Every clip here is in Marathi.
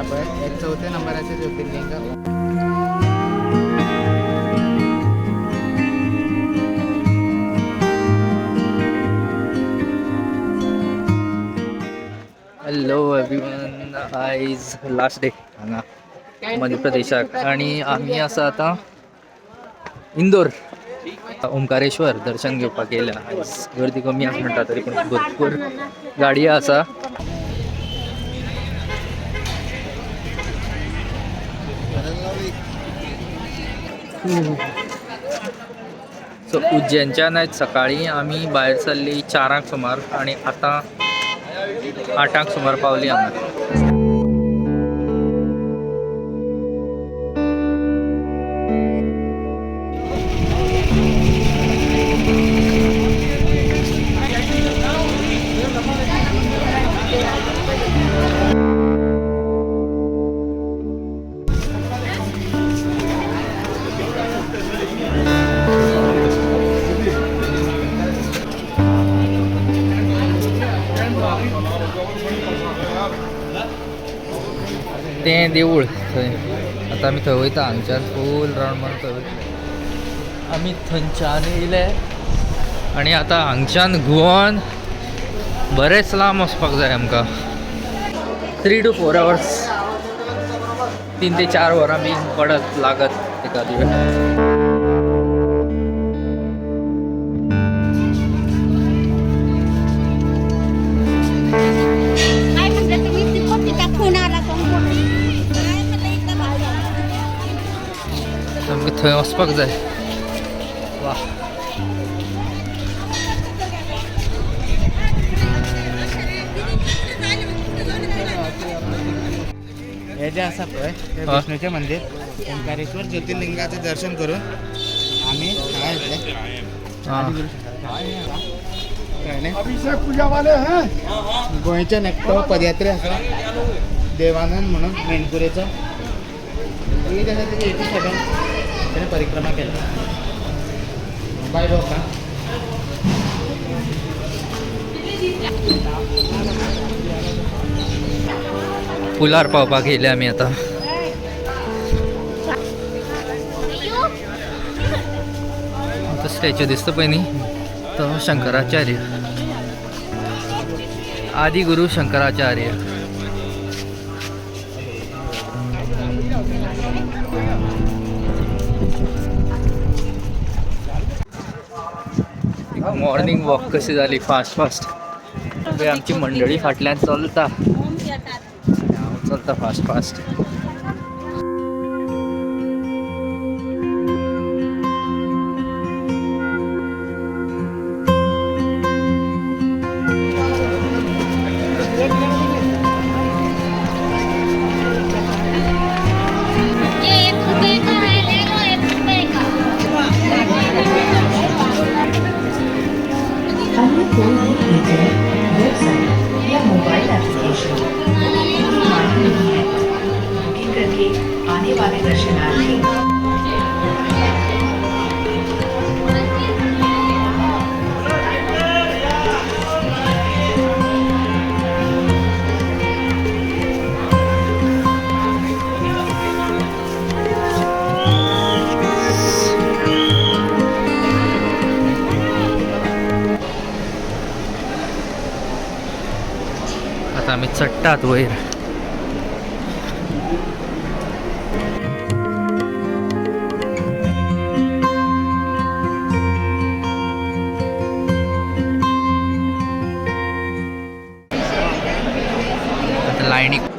आपण एक 4थ्या नंबराचे ज्योतिर्लिंग. हॅलो एव्हरीवन, आयज लास्ट डे हांगा मध्य प्रदेशाक आणि आम्ही असं आता इंदोर ओंकारेश्वर दर्शन घेवपाक गेल्या. आयज गर्दी कमी आसा म्हणटा तरी पूण भरपूर गाडयो आसा. सो उज्जैनच्यान आयज सकाळी आमी भायर सरली 4 सुमार आणि आता 8 सुमार पावली हांगा. तें देवूळ थंय आतां आमी थंय वयता. हांगच्यान फूल रावंड मारून थंय वयता. आमी थंयच्यान येयले आनी आतां हांगच्यान घुंवन बरेंच लांब वचपाक जाय आमकां. 3 to 4 hours, 3 ते 4 वरां बी पडत लागत एका दिवस. आमकां थंय वचपाक जाय. वा हे जे आसा पळय ते विष्णूचें मंदिर. ओंकारेश्वर ज्योतिर्लिंगाचें दर्शन करून आमी हांगा येतले. गोंयच्यान एकटो पदयात्री आसा देवानंद म्हणून मेणकुरेचो. एज आसा तेजी 87. ताणें परिक्रमा केल्या. बाय बाबा पुलार पावपाक येयले आमी आतां. तो स्टॅच्यू दिसता पळय न्ही, तो शंकराचार्य, आदि गुरु शंकराचार्य. मॉर्निंग वॉक कशी जाली फास्ट. आमची मंडळी फाटल्यान चलता फास्ट. आने वाले दर्शनार्थी आता आम्ही चढटात वयर.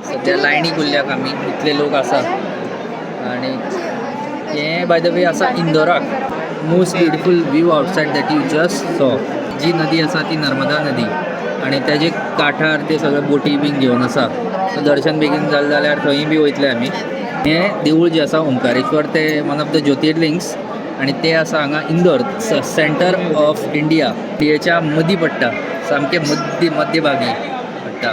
सध्या लायनीक उरल्याक आमी इतले लोक आसा. आणि हे बाय द वे आसा इंदोराक most beautiful view outside that you just saw. जी नदी आसा ती नर्मदा नदी आणि त्याचे काठार ते सगळे बोटी बीन घेवन आसा. दर्शन बेगीन जालें जाल्यार थंय बी वयतले आमी. हें देवूळ जें आसा ओंकारेश्वर ते वन ऑफ द ज्योतिर्लिंग्स आणि ते आसा हांगा इंदोर सेंटर ऑफ इंडिया. इंडियेच्या मदीं पडटा, सामकें मध्यभागी पडटा.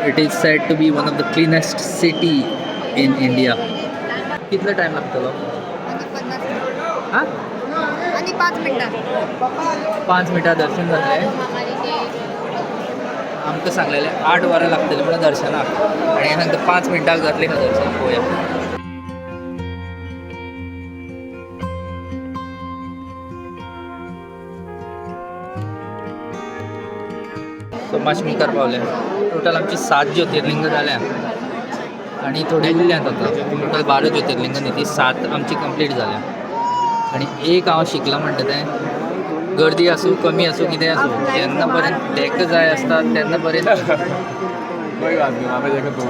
It is said to be one of the cleanest city in India. कितला टाइम लागतलो? आणि 5 मिनिटात 5 मिनिटात दर्शन जातलें. आमकां सांगलेलें 8 वरां लागतलीं म्हणून दर्शनाक आनी हांगा 5 मिनटाक जातलें खंय दर्शन पळोवया. सो मातशें मुखार पावले. टोटल आमची 7 ज्योतिर्लिंग जाल्या आनी थोडी उरल्यांत आतां. टोटल 12 ज्योतिर्लिंग न्ही, ती 7 आमची कंप्लीट जाल्या. आनी एक हांव शिकलां म्हणटा तें, गर्दी आसूं कमी आसूं कितें आसूं, जेन्ना पर्यंत तेका जाय आसता तेन्ना पर्यंत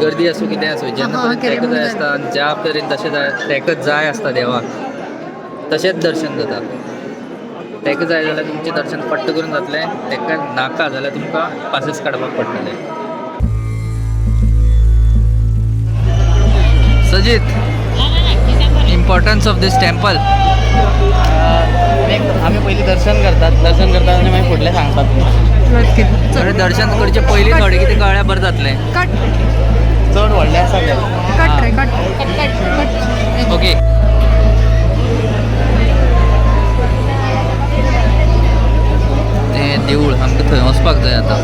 गर्दी आसूं कितें आसूं, जेन्ना पर्यंत तेका जाय आसता आनी ज्या पर्यंत तशें जाय तेका जाय आसता देवाक, तशेंच दर्शन जाता. तेका जाय जाल्यार तुमचें दर्शन पट्ट करून जातलें, तेका नाका जाल्यार तुमकां पासेस काडपाक पडटले. सजीत, इम्पॉर्टन्स ऑफ दिस टेम्पल. आम्ही पयलीं दर्शन करतात आनी मागीर फुडलें सांगतात. दर्शन करचे पयलीं थोडें कितें कळ्ळ्यार बरें जातलें. चड व्हडलें आसा तें. ओके. तें देवूळ आमकां थंय वचपाक जाय आतां.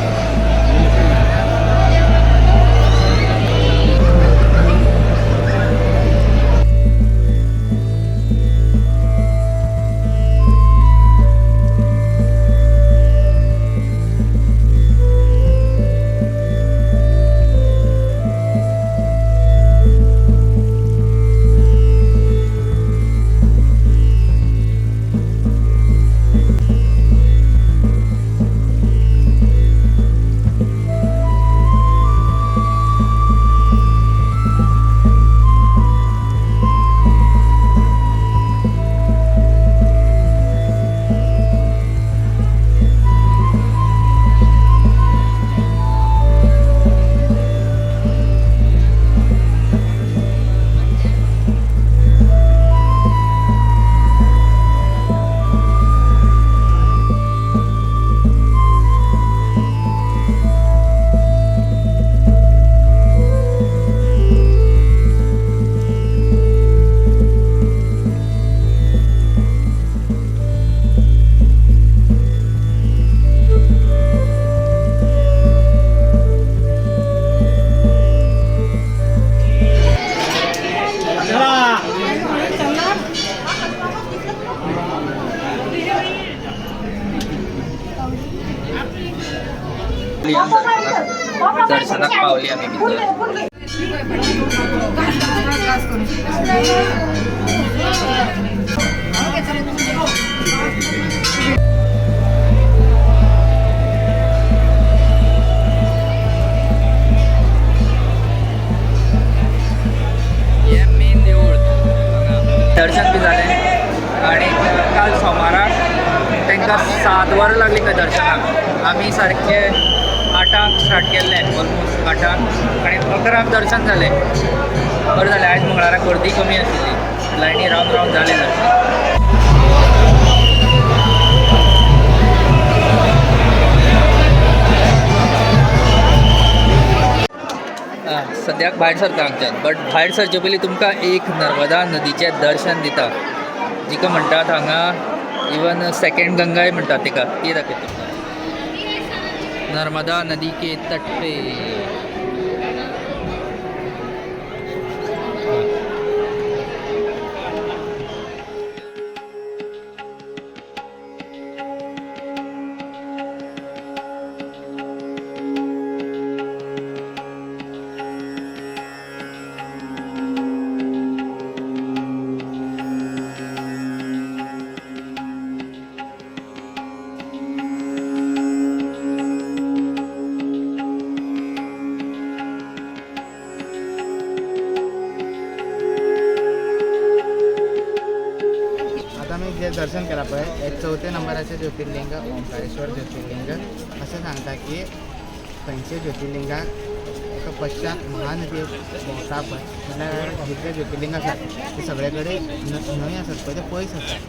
दर्शनाक पावली आमी भितर. हे मेन देवूळ. दर्शन बी जालें आनी काल सोमाराक तांकां 7 वरां लागलीं खंय दर्शनाक. आमी सारके 8 स्टार्ट केल्लें, ऑलमोस्ट 8 आनी 11 दर्शन जालें. बरें जालें, आयज मंगळाराक गर्दी कमी आशिल्ली, लायनी रावन रावन जालें दर्शन. सद्याक भायर सरता हांगच्यान, बट भायर सरचे पयलीं तुमकां एक नर्मदा नदीचें दर्शन दिता, जिका म्हणटात हांगा इवन सेकेंड गंगाय म्हणटात तिका, ती दाखयता तुमकां. नर्मदा नदी के तट पे. जे दर्शन केला पळय, हे 4थ्या नंबराचे ज्योतिर्लिंग ओंकारेश्वर ज्योतिर्लिंग. असं सांगता की खंयचे ज्योतिर्लिंगाक एका पश्चात महानदी व्हांवता पळय, म्हटल्यार जितले ज्योतिर्लिंग आसात ते सगळे कडेन न्हंय आसात पळय ते पयस आसात.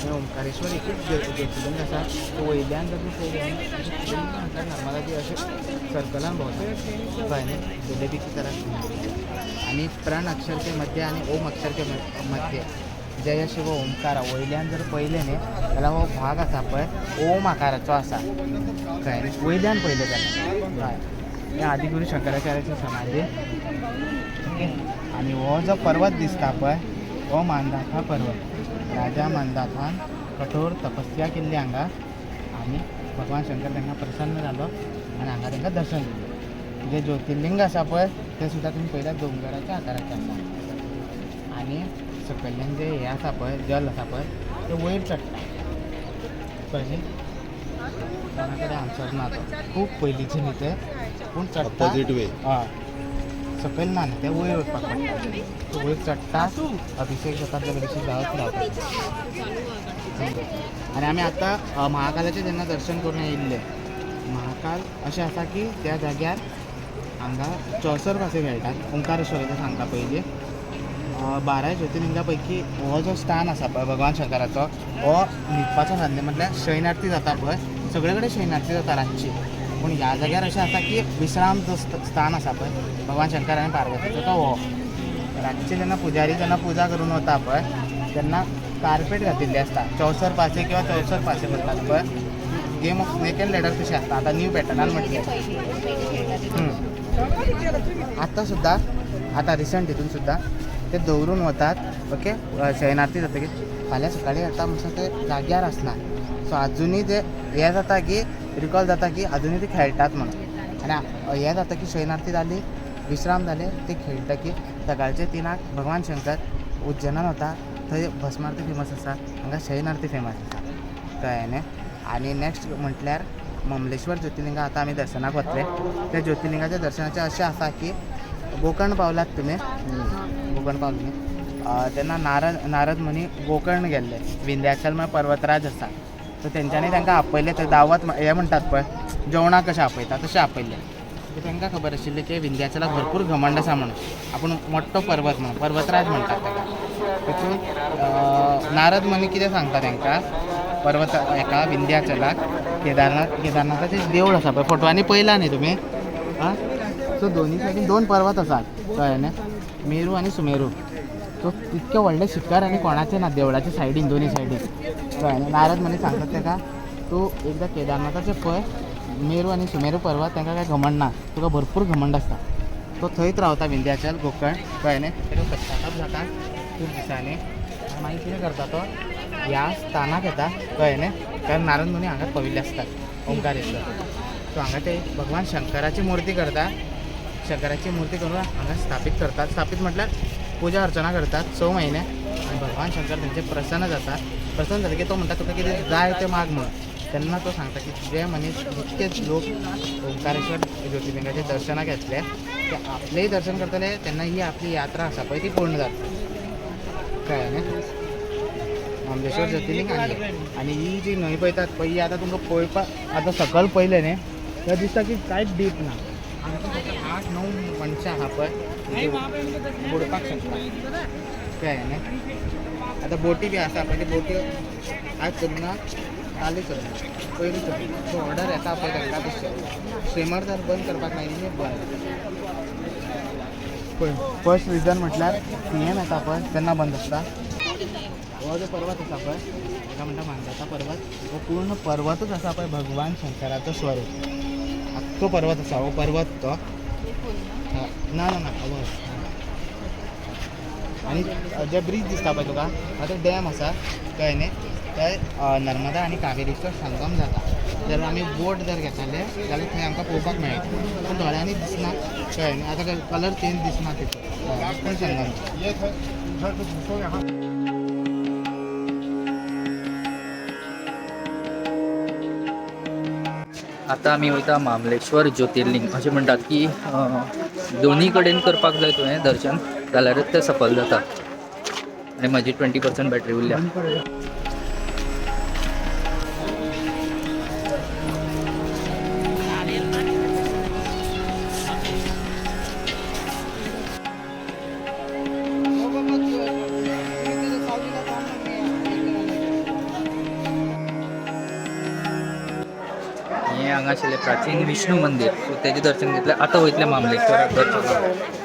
आनी ओंकारेश्वर एकूच ज्योतिर्लिंग आसा, तो वयल्यान जर तूं पळयलें म्हटल्यार नर्मदा अशें सर्कलान भोंवता कळ्ळें न्ही, जलेबीची तरह. आणि प्रण अक्षर के मध्य आणि ओम अक्षर के मध्य जय शिव ओंकारा वयल्यान जर पळयलें न्ही जाल्यार हो भाग आसा पळय ओम आकाराचो आसा कळ्ळें न्ही वयल्यान पळयलें जाल्यार हय हे आदिगुरू शंकराचार्याची समाधी ओके आनी हो जो पर्वत दिसता पळय हो मांदाथा पर्वत राजा मांदाथान कठोर तपस्या केल्ली हांगा आनी भगवान शंकर तांकां प्रसन्न जालो आनी हांगा तांकां दर्शन दिलें जे ज्योतिर्लिंग आसा पळय तें सुद्दां तुमी पळयल्यार दोंगराच्या आकाराचें आसा आनी सकयल्यान जे हे आसा पळय जल आसा पळय तें वयर चडटा कळ्ळें कोणा कडेन आन्सर ना तो खूब पयलींचे न्ही ते पूण चडटा वे हय सकयल ना न्ही तें वयर वचपाक पडटा तो वयर चडटा अभिशेक जाता त्या कडेन जावत रावता आनी आमी आतां महाकालाचें जेन्ना दर्शन करून येयल्ले महाकाल अशें आसा की त्या जाग्यार हांगा 64 पासे खेळटात ओंकारेश्वराचें सांगता पयलीं 12 ज्योतिर्लिंगा पैकी हो जो स्थान आसा पळय भगवान शंकराचो हो न्हिदपाचो साधन म्हटल्यार शयनार्थी जाता पळय सगळे कडेन शयनार्थी जाता रातची पूण ह्या जाग्यार अशें आसा की विश्राम जो स्थान आसा पळय भगवान शंकर आनी पार्वतीचो तो हो रातचे जेन्ना पुजारी जेन्ना पुजा करून वता पळय तेन्ना कार्पेट घातिल्ली आसता 64 पासे किंवा 64 पासे म्हणटात पळय game of snake and ladder कशें आसता आतां न्यू पॅटर्नान म्हटलें आतां सुद्दां आतां रिसंट हितून सुद्दां ते दवरून वतात ओके शयनार्थी जातकीर फाल्यां सकाळीं येता म्हणून ते जाग्यार आसना सो आजुनूय ते हें जाता की रिकॉल जाता की आजुनूय ते खेळटात म्हणून आनी हें जाता की शयनार्थी जाली विश्राम जाले ते खेळटकीर सकाळचे 3 भगवान शंकर उज्जैनान वता थंय भस्मारती फेमस आसा हांगा शयनार्थी फेमस आसा कळ्ळें न्ही आनी नेक्स्ट म्हटल्यार ममलेश्वर ज्योतिर्लिंगा आतां आमी दर्शनाक वतले त्या ज्योतिर्लिंगाच्या दर्शनाचें अशें आसा की गोकर्ण पावलात तुमी गोकर्ण पावले न्ही तेन्ना नारद मुनी गोकर्ण गेल्ले विंध्याचल म्हळ्यार पर्वतराज आसा सो तेंच्यांनी तांकां आपयले थंय दावत हें म्हणटात पळय जेवणाक कशें आपयता तशें आपयलें तांकां खबर आशिल्लें की विंध्याचलाक भरपूर घमंड आसा म्हणून आपूण मोठो पर्वत म्हणून पर्वतराज म्हणटात ताका तितून नारद मुनी कितें सांगता तांकां पर्वत हेका विंध्याचलाक केदारनाथाचें देवूळ आसा पळय फोटवांनी पळयलां न्ही तुमी आं सो दोनी सायडीन 2 पर्वत आसात कळ्ळें न्ही मेरू आनी सुमेरू सो इतके व्हडले शिखर आनी कोणाचे ना देवळाच्या सायडीन दोनी सायडीन कळ्ळें न्ही नारद मुनी सांगतात ताका तूं एकदां केदारनाथाचें पळय मेरू आनी सुमेरू पर्वत तांकां काय घमंड ना तुका भरपूर घमंड आसता तो थंयच रावता विंध्याचल गोकर्ण कळ्ळें न्ही ताका पश्चाताप जाता खूब दिसांनी मागीर कितें करता तो ह्या स्थानाक येता कळ्ळें न्ही कारण नारद मुनी हांगा पविल्ले आसतात ओंकारेश्वर सो हांगा ते भगवान शंकराची मुर्ती करता शंकराची मुर्ती करून हांगा स्थापीत म्हटल्यार पुजा अर्चना करतात 6 म्हयने आनी भगवान शंकर तेंचे प्रसन्न जाता प्रसन्न जाता की तो म्हणटा तुका कितें जाय तें माग म्हणून तेन्ना तो सांगता की जे मनीस इतकेच लोक ओंकारेश्वर ज्योतिर्लिंगाचे दर्शनाक येतले ते आपलेंय दर्शन करतले तेन्ना ही आपली यात्रा आसा पळय ती पूर्ण जाता कळ्ळें न्ही ममलेश्वर ज्योतिर्लिंग आनी ही जी न्हंय पळयतात पळय ही आतां तुमकां पळोवपाक आतां सकयल पळयलें न्ही तर दिसता की कांयच डीप ना आमकां 8-9 मनशां आहा पळय बुडपाक शकता कळ्ळें न्ही आतां बोटी बी आसा पळय त्यो बोटी आज चलना काली चलना पयलीं चलना सो ऑर्डर येता पळय तांकां तशें स्ट्रिमर जर बंद करपाक मेळ्ळी बंद पळय फर्स्ट रिजन म्हटल्यार सीएम येता पळय तेन्ना बंद आसता हो जो पर्वत आसा पळय ताका म्हणटा मांदाता पर्वत हो पूर्ण पर्वतूच आसा पळय भगवान शंकराचो स्वरूप आख्खो पर्वत आसा हो पर्वत तो ना हय आनी जे ब्रीज दिसता पळय तुका तो डॅम आसा कळ्ळें न्ही थंय नर्मदा आनी कावेरीचो संगम जाता जर आमी बोट जर घेतले जाल्यार थंय आमकां पळोवपाक मेळटा पूण दोळ्यांनी दिसना कळ्ळें न्ही आतां कलर चेंज दिसना तितून पूण संगम आतां आमी वयता मामलेश्वर ज्योतिर्लिंग अशें म्हणटात की दोनी कडेन करपाक जाय तुवें दर्शन जाल्यारच तें सफल जाता आनी म्हजी 20% बॅटरी उरल्या हें हांगा आशिल्लें प्राचीन विष्णू मंदिर सो तेजें दर्शन घेतलें आतां वयतलें मामलेश्वराक दर्शनाक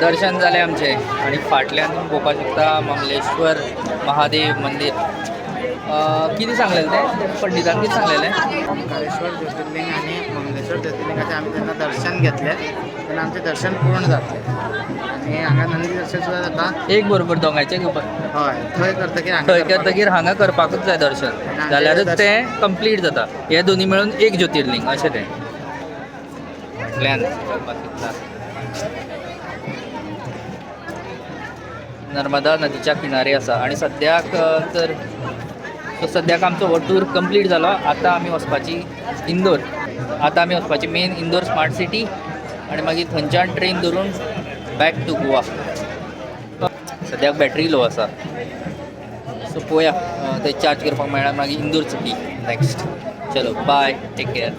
दर्शन जालें आमचें आणि फाटल्यान तुम्ही पळोवपाक शकता मंगलेश्वर महादेव मंदिर. कितें सांगलेलें तें पंडितान कितें सांगलेलें? ओंकारेश्वर ज्योतिर्लिंग आणि मंगलेश्वर ज्योतिर्लिंगाचे आम्ही त्यांना दर्शन घेतले तेन्ना आमचें दर्शन पूर्ण जातलें. आणि हांगा नंदी दर्शन सुद्दां जाता. एक बरोबर दोंगायचें घेवपाक हय थंय करतकीर हांगा थंय करपाक- करतकीर हांगा करपाकूच जाय दर्शन, जाल्यारूच तें कंप्लीट जाता. हे दोनी मेळून एक ज्योतिर्लिंग अशें तें. फाटल्यान पळोवपाक शकता नर्मदा नदीच्या किनारी आसा. आणि सद्याक तर सद्याक आमचो हो टूर कंप्लीट जालो. आतां आमी वचपाची इंदोर. आतां आमी वचपाची मेन इंदोर स्मार्ट सिटी आणि मागीर थंयच्यान ट्रेन धरून बॅक टू गोवा. सद्याक बॅटरी लो आसा सो पळोवया थंय चार्ज करपाक मेळना मागीर इंदोर सिटी नेक्स्ट. चलो बाय, टेक केअर.